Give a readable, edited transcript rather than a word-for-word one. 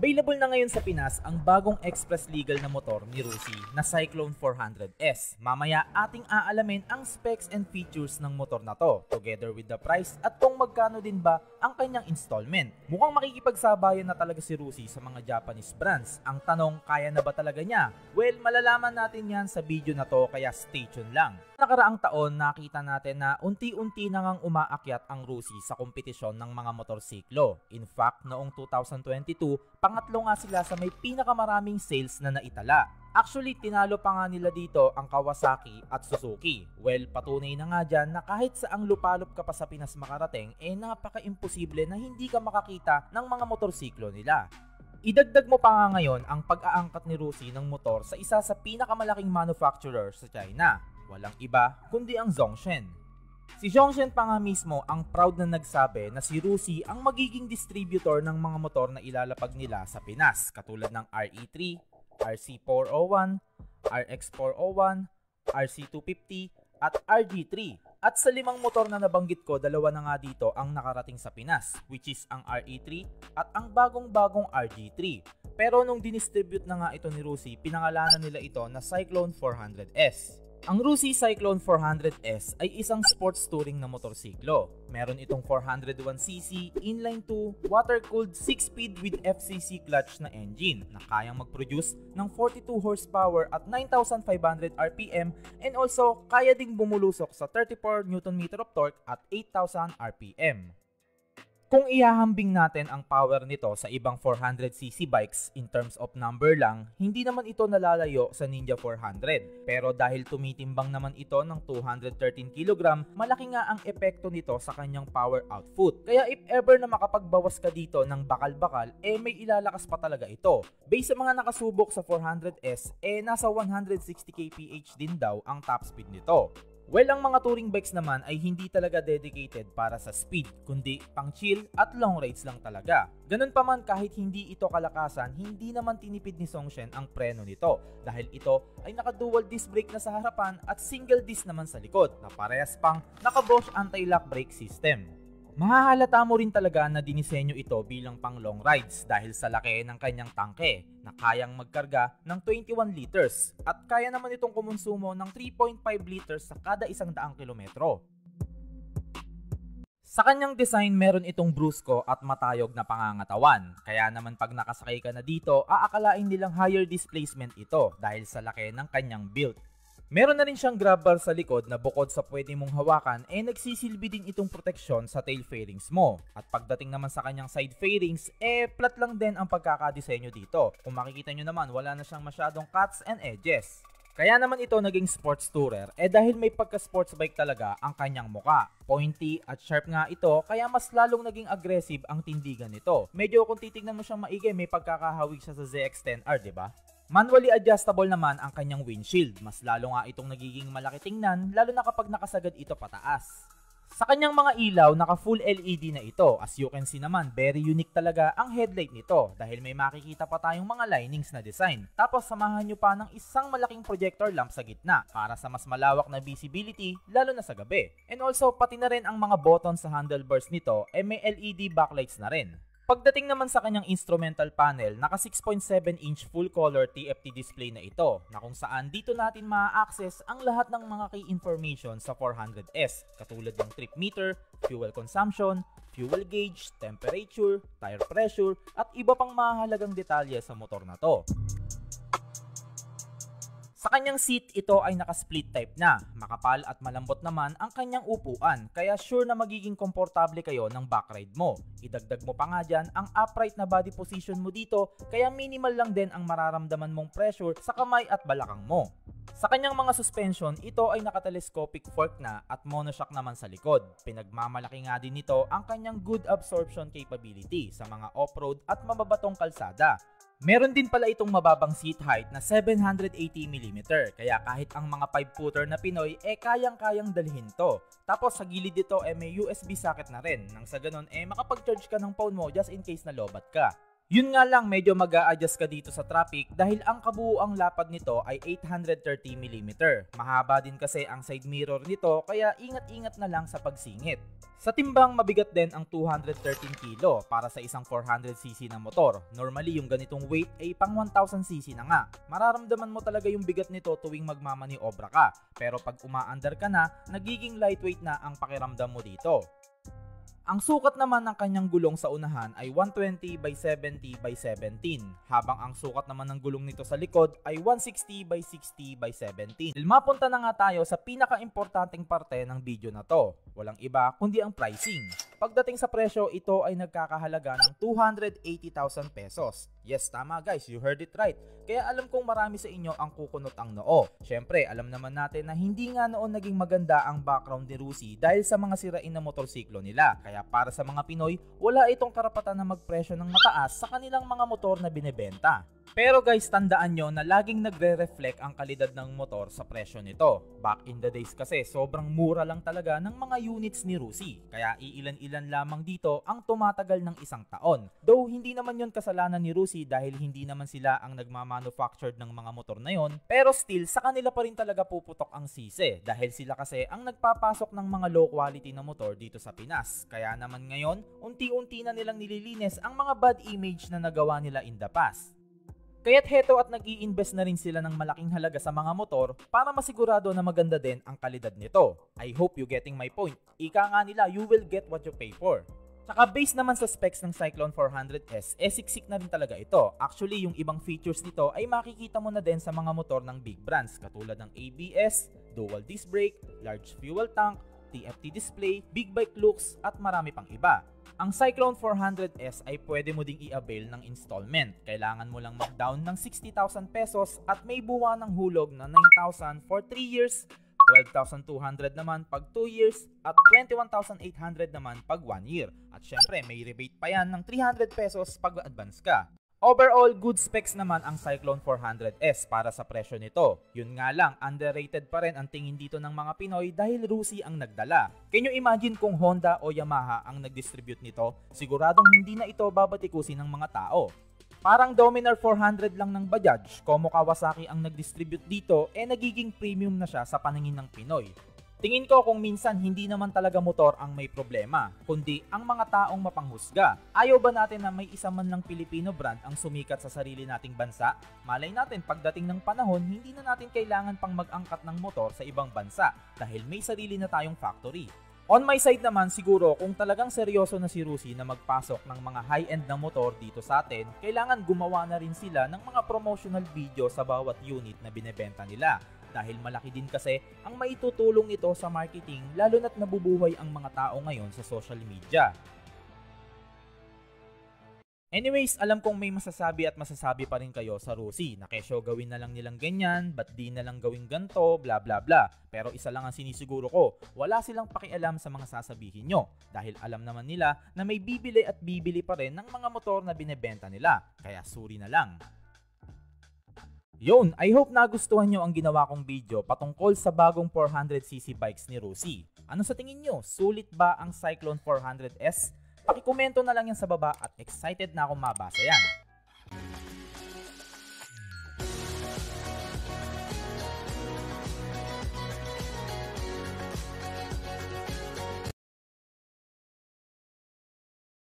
Available na ngayon sa Pinas ang bagong express legal na motor ni Rusi na Cyclone 400S. Mamaya ating aalamin ang specs and features ng motor na to, together with the price at kung magkano din ba ang kanyang installment. Mukhang makikipagsabayan na talaga si Rusi sa mga Japanese brands. Ang tanong, kaya na ba talaga niya? Well, malalaman natin yan sa video na to, kaya stay tuned lang. Nakaraang taon, nakita natin na unti-unti na ngang umaakyat ang Rusi sa kompetisyon ng mga motorsiklo. In fact, noong 2022, pangatlo nga sila sa may pinakamaraming sales na naitala. Actually, tinalo pa nga nila dito ang Kawasaki at Suzuki. Well, patunay na nga dyan na kahit saang lupalop ka pa sa Pinas makarating, napaka-imposible na hindi ka makakita ng mga motorsiklo nila. Idagdag mo pa nga ngayon ang pag-aangkat ni Rusi ng motor sa isa sa pinakamalaking manufacturer sa China. Walang iba kundi ang Zhongsheng. Si Zhongsheng pa nga mismo ang proud na nagsabi na si Rusi ang magiging distributor ng mga motor na ilalapag nila sa Pinas, katulad ng RE3, RC401, RX401, RC250 at RG3. At sa 5 motor na nabanggit ko, 2 na nga dito ang nakarating sa Pinas, which is ang RE3 at ang bagong-bagong RG3. Pero nung dinistribute na nga ito ni Rusi, pinangalanan nila ito na Cyclone 400S. Ang Rusi Cyclone 400S ay isang sports touring na motorsiklo. Meron itong 401cc, inline 2, water-cooled 6-speed with FCC clutch na engine na kayang mag-produce ng 42 horsepower at 9,500 RPM and also kaya ding bumulusok sa 34 Nm of torque at 8,000 RPM. Kung ihahambing natin ang power nito sa ibang 400cc bikes in terms of number lang, hindi naman ito nalalayo sa Ninja 400. Pero dahil tumitimbang naman ito ng 213 kg, malaki nga ang epekto nito sa kanyang power output. Kaya if ever na makapagbawas ka dito ng bakal-bakal, may ilalakas pa talaga ito. Based sa mga nakasubok sa 400S, nasa 160 kph din daw ang top speed nito. Well, ang mga touring bikes naman ay hindi talaga dedicated para sa speed, kundi pang chill at long rides lang talaga. Ganun pa man, kahit hindi ito kalakasan, hindi naman tinipid ni Zhongsheng ang preno nito dahil ito ay naka-dual disc brake na sa harapan at single disc naman sa likod na parehas pang naka-Bosch anti-lock brake system. Mahahalata mo rin talaga na dinisenyo ito bilang pang long rides dahil sa laki ng kanyang tangke na kayang magkarga ng 21 liters at kaya naman itong kumonsumo ng 3.5 liters sa kada 100 kilometro. Sa kanyang design, meron itong brusko at matayog na pangangatawan. Kaya naman pag nakasakay ka na dito, aakalain nilang higher displacement ito dahil sa laki ng kanyang build. Meron na rin siyang grab bar sa likod na bukod sa pwede mong hawakan, nagsisilbi din itong proteksyon sa tail fairings mo. At pagdating naman sa kanyang side fairings, flat lang din ang pagkakadesenyo dito. Kung makikita nyo naman, wala na siyang masyadong cuts and edges. Kaya naman ito naging sports tourer, dahil may pagka-sports bike talaga ang kanyang muka. Pointy at sharp nga ito, kaya mas lalong naging aggressive ang tindigan nito. Medyo kung titignan mo siyang maigi, may pagkakahawig siya sa ZX-10R, diba? Manually adjustable naman ang kanyang windshield. Mas lalo nga itong nagiging malaki tingnan, lalo na kapag nakasagad ito pataas. Sa kanyang mga ilaw, naka full LED na ito. As you can see naman, very unique talaga ang headlight nito dahil may makikita pa tayong mga linings na design. Tapos samahan nyo pa ng isang malaking projector lamp sa gitna para sa mas malawak na visibility, lalo na sa gabi. And also, pati na rin ang mga buttons sa handlebars nito, may LED backlights na rin. Pagdating naman sa kanyang instrumental panel, naka 6.7-inch full-color TFT display na ito na kung saan dito natin ma-access ang lahat ng mga key information sa 400S katulad ng trip meter, fuel consumption, fuel gauge, temperature, tire pressure at iba pang mahalagang detalye sa motor na to. Sa kanyang seat, ito ay naka-split type na. Makapal at malambot naman ang kanyang upuan, kaya sure na magiging komportable kayo ng backride mo. Idagdag mo pa nga dyan ang upright na body position mo dito, kaya minimal lang din ang mararamdaman mong pressure sa kamay at balakang mo. Sa kanyang mga suspension, ito ay naka-telescopic fork na at monoshock naman sa likod. Pinagmamalaki nga din nito ang kanyang good absorption capability sa mga off-road at mababatong kalsada. Meron din pala itong mababang seat height na 780mm, kaya kahit ang mga 5-footer na Pinoy kayang-kayang dalhin to. Tapos sa gilid dito may USB socket na rin, nang sa ganun makapag-charge ka ng phone mo just in case na lobat ka. Yun nga lang, medyo mag-a-adjust ka dito sa traffic dahil ang kabuuang lapad nito ay 830mm. Mahaba din kasi ang side mirror nito kaya ingat-ingat na lang sa pagsingit. Sa timbang, mabigat din ang 213 kilo para sa isang 400cc na motor. Normally yung ganitong weight ay pang 1000cc na nga. Mararamdaman mo talaga yung bigat nito tuwing magmamaniobra ka. Pero pag umaandar ka na, nagiging lightweight na ang pakiramdam mo dito. Ang sukat naman ng kanyang gulong sa unahan ay 120/70/17, habang ang sukat naman ng gulong nito sa likod ay 160/60/17. Mapunta na nga tayo sa pinaka-importanting parte ng video na to. Walang iba kundi ang pricing. Pagdating sa presyo, ito ay nagkakahalaga ng 280,000 pesos. Yes, tama guys, you heard it right. Kaya alam kong marami sa inyo ang kukunot ang noo. Syempre, alam naman natin na hindi nga noon naging maganda ang background ni Rusi dahil sa mga sirain na motorsiklo nila. Kaya para sa mga Pinoy, wala itong karapatan na magpresyo ng mataas sa kanilang mga motor na binebenta. Pero guys, tandaan nyo na laging nagre-reflect ang kalidad ng motor sa presyo nito. Back in the days kasi, sobrang mura lang talaga ng mga units ni Rusi. Kaya iilan-ilan lamang dito ang tumatagal ng isang taon. Though hindi naman yon kasalanan ni Rusi dahil hindi naman sila ang nagmamanufactured ng mga motor na yon. Pero still, sa kanila pa rin talaga puputok ang sisi. Dahil sila kasi ang nagpapasok ng mga low quality na motor dito sa Pinas. Kaya naman ngayon, unti-unti na nilang nililinis ang mga bad image na nagawa nila in the past. Kaya't heto at nag-i-invest na rin sila ng malaking halaga sa mga motor para masigurado na maganda din ang kalidad nito. I hope you getting my point. Ika nga nila, you will get what you pay for. Tsaka based naman sa specs ng Cyclone 400S, siksik na rin talaga ito. Actually, yung ibang features nito ay makikita mo na din sa mga motor ng big brands katulad ng ABS, dual disc brake, large fuel tank, TFT display, big bike looks at marami pang iba. Ang Cyclone 400S ay pwede mo ding i-avail ng installment. Kailangan mo lang mag-down ng 60,000 pesos at may buwan ng hulog na 9,000 for 3 years, 12,200 naman pag 2 years at 21,800 naman pag 1 year. At syempre may rebate pa yan ng 300 pesos pag advance ka. Overall, good specs naman ang Cyclone 400S para sa presyo nito. Yun nga lang, underrated pa rin ang tingin dito ng mga Pinoy dahil Rusi ang nagdala. Can you imagine kung Honda o Yamaha ang nag-distribute nito? Siguradong hindi na ito babatikusin ng mga tao. Parang Dominar 400 lang ng Bajaj, Como Kawasaki ang nag-distribute dito, nagiging premium na siya sa paningin ng Pinoy. Tingin ko kung minsan hindi naman talaga motor ang may problema, kundi ang mga taong mapanghusga. Ayaw ba natin na may isa man lang Pilipino brand ang sumikat sa sarili nating bansa? Malay natin pagdating ng panahon, hindi na natin kailangan pang mag-angkat ng motor sa ibang bansa dahil may sarili na tayong factory. On my side naman, siguro kung talagang seryoso na si Rusi na magpasok ng mga high-end na motor dito sa atin, kailangan gumawa na rin sila ng mga promotional video sa bawat unit na binebenta nila. Dahil malaki din kasi ang maitutulong ito sa marketing lalo na't nabubuhay ang mga tao ngayon sa social media. Anyways, alam kong may masasabi at masasabi pa rin kayo sa Rusi na kesyo gawin na lang nilang ganyan, ba't di na lang gawing ganto, bla bla bla. Pero isa lang ang sinisiguro ko, wala silang pakialam sa mga sasabihin nyo dahil alam naman nila na may bibili at bibili pa rin ng mga motor na binebenta nila, kaya suri na lang. Yun, I hope nagustuhan nyo ang ginawa kong video patungkol sa bagong 400cc bikes ni Rusi. Ano sa tingin nyo? Sulit ba ang Cyclone 400S? Pakikomento na lang yan sa baba at excited na akong mabasa yan.